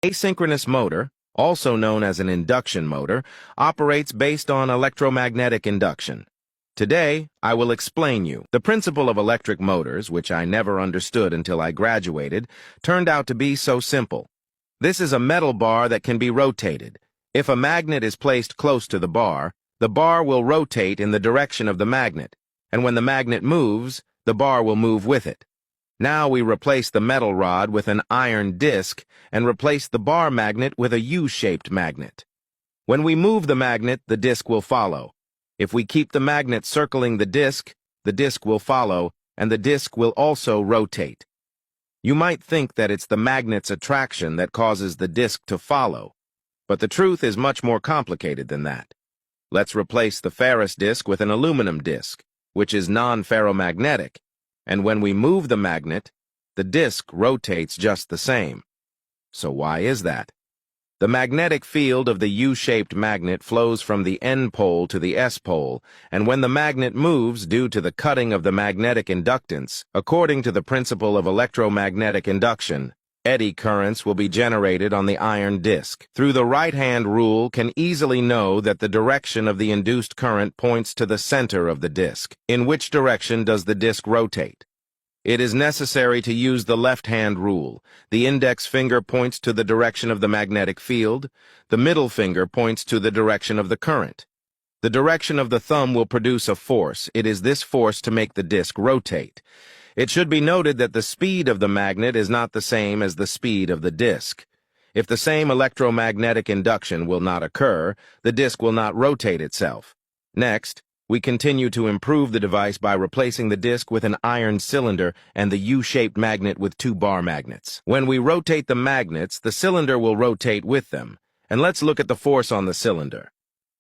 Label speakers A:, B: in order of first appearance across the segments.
A: Asynchronous motor, also known as an induction motor, operates based on electromagnetic induction. Today, I will explain you. The principle of electric motors, which I never understood until I graduated, turned out to be so simple. This is a metal bar that can be rotated. If a magnet is placed close to the bar will rotate in the direction of the magnet, and when the magnet moves, the bar will move with it. Now we replace the metal rod with an iron disc and replace the bar magnet with a U-shaped magnet. When we move the magnet, the disc will follow. If we keep the magnet circling the disc will follow, and the disc will also rotate. You might think that it's the magnet's attraction that causes the disc to follow, but the truth is much more complicated than that. Let's replace the ferrous disc with an aluminum disc, which is non-ferromagnetic, and when we move the magnet, the disc rotates just the same. So why is that? The magnetic field of the U-shaped magnet flows from the N pole to the S pole, and when the magnet moves due to the cutting of the magnetic inductance, according to the principle of electromagnetic induction, eddy currents will be generated on the iron disc. Through the right-hand rule can easily know that the direction of the induced current points to the center of the disc. In which direction does the disc rotate? It is necessary to use the left-hand rule. The index finger points to the direction of the magnetic field. The middle finger points to the direction of the current. The direction of the thumb will produce a force. It is this force to make the disc rotate. It should be noted that the speed of the magnet is not the same as the speed of the disc. If the same electromagnetic induction will not occur, the disc will not rotate itself. Next, we continue to improve the device by replacing the disc with an iron cylinder and the U-shaped magnet with two bar magnets. When we rotate the magnets, the cylinder will rotate with them. And let's look at the force on the cylinder.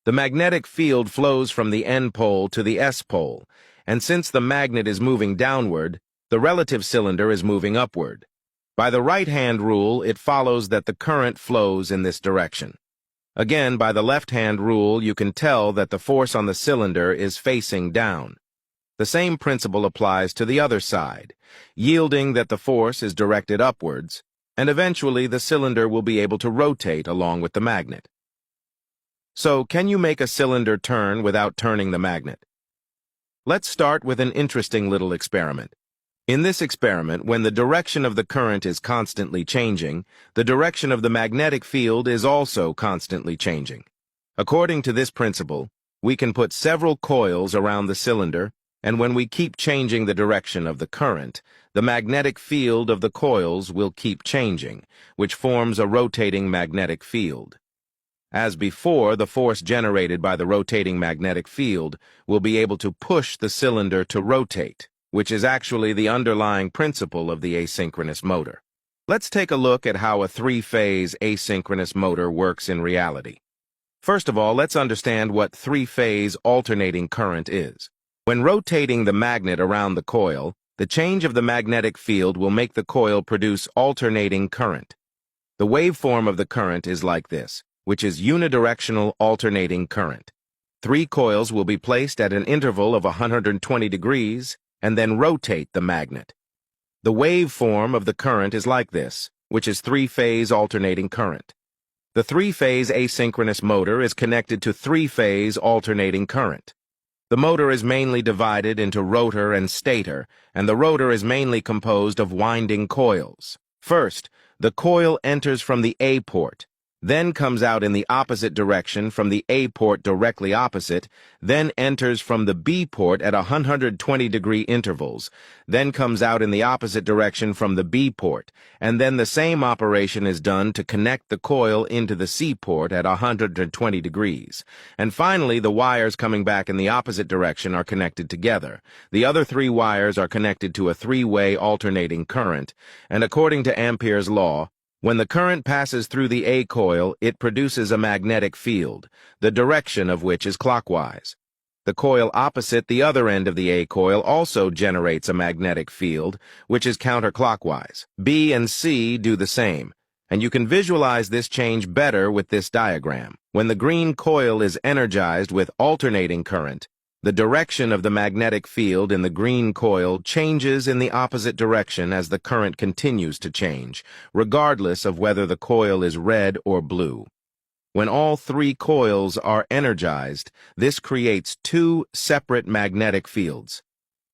A: The magnetic field flows from the N pole to the S pole, and since the magnet is moving downward, the relative cylinder is moving upward. By the right-hand rule, it follows that the current flows in this direction. Again, by the left-hand rule, you can tell that the force on the cylinder is facing down. The same principle applies to the other side, yielding that the force is directed upwards, and eventually the cylinder will be able to rotate along with the magnet. So, can you make a cylinder turn without turning the magnet? Let's start with an interesting little experiment. In this experiment, when the direction of the current is constantly changing, the direction of the magnetic field is also constantly changing. According to this principle, we can put several coils around the cylinder, and when we keep changing the direction of the current, the magnetic field of the coils will keep changing, which forms a rotating magnetic field. As before, the force generated by the rotating magnetic field will be able to push the cylinder to rotate, which is actually the underlying principle of the asynchronous motor. Let's take a look at how a three-phase asynchronous motor works in reality. First of all, let's understand what three-phase alternating current is. When rotating the magnet around the coil, the change of the magnetic field will make the coil produce alternating current. The waveform of the current is like this, which is unidirectional alternating current. Three coils will be placed at an interval of 120 degrees and then rotate the magnet. The waveform of the current is like this, which is three-phase alternating current. The three-phase asynchronous motor is connected to three-phase alternating current. The motor is mainly divided into rotor and stator, and the rotor is mainly composed of winding coils. First, the coil enters from the A port, then comes out in the opposite direction from the A port directly opposite, then enters from the B port at 120-degree intervals, then comes out in the opposite direction from the B port, and then the same operation is done to connect the coil into the C port at 120 degrees. And finally, the wires coming back in the opposite direction are connected together. The other three wires are connected to a three-way alternating current, and according to Ampere's law, when the current passes through the A coil, it produces a magnetic field, the direction of which is clockwise. The coil opposite the other end of the A coil also generates a magnetic field, which is counterclockwise. B and C do the same, and you can visualize this change better with this diagram. When the green coil is energized with alternating current, The direction of the magnetic field in the green coil changes in the opposite direction as the current continues to change, regardless of whether the coil is red or blue. When all three coils are energized, this creates two separate magnetic fields.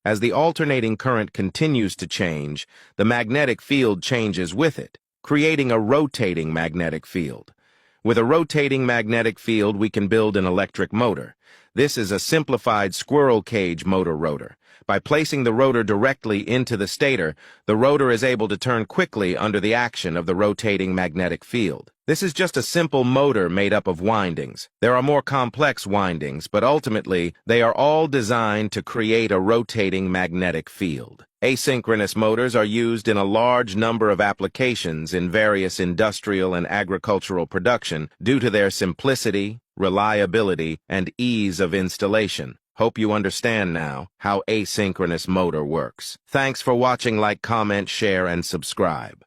A: As the alternating current continues to change, the magnetic field changes with it, creating a rotating magnetic field. With a rotating magnetic field, we can build an electric motor. This is a simplified squirrel cage motor rotor. By placing the rotor directly into the stator, the rotor is able to turn quickly under the action of the rotating magnetic field. This is just a simple motor made up of windings. There are more complex windings, but ultimately, they are all designed to create a rotating magnetic field. Asynchronous motors are used in a large number of applications in various industrial and agricultural production due to their simplicity, reliability, and ease of installation. Hope you understand now how asynchronous motor works. Thanks for watching. Like, comment, share, and subscribe.